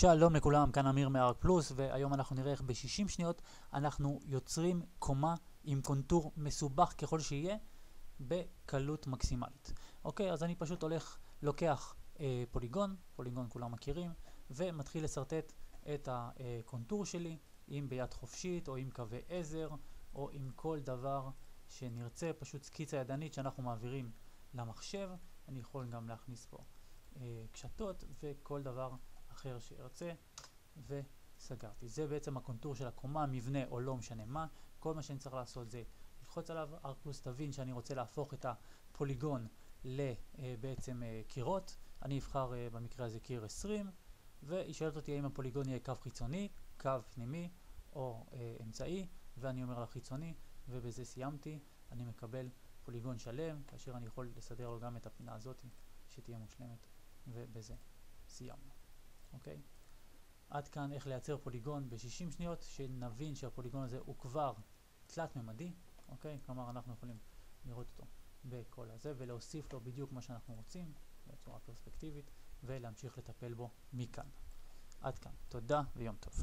שלום לכולם, כאן אמיר מארק פלוס, והיום אנחנו נראה איך ב-60 שניות אנחנו יוצרים קומה עם קונטור מסובך ככל שיהיה בקלות מקסימלית. אוקיי, אז אני פשוט לוקח פוליגון כולם מכירים, ומתחיל לסרטט את הקונטור שלי, אם ביד חופשית או עם קווי עזר או עם כל דבר שנרצה, פשוט סקיצה ידנית שאנחנו מעבירים למחשב. אני יכול גם להכניס פה קשתות וכל דבר אחר שירצה, וסגרתי. זה בעצם הקונטור של הקומה, מבנה או לא משנה מה. כל מה שאני צריך לעשות זה ללחוץ עליו. ארק פלוס תבין שאני רוצה להפוך את הפוליגון לבעצם קירות. אני אבחר במקרה הזה קיר 20, והיא שואלת אותי האם הפוליגון יהיה קו חיצוני, קו פנימי או אמצעי, ואני אומר לה חיצוני, ובזה סיימתי. אני מקבל פוליגון שלם, כאשר אני יכול לסדר לו גם את הפינה הזאת שתהיה מושלמת, ובזה סיימנו. אוקיי? עד כאן איך לייצר פוליגון ב-60 שניות, שנבין שהפוליגון הזה הוא כבר תלת-ממדי. אוקיי? כלומר אנחנו יכולים לראות אותו בכל הזה ולהוסיף לו בדיוק מה שאנחנו רוצים בצורה פרספקטיבית, ולהמשיך לטפל בו מכאן. עד כאן. תודה ויום טוב.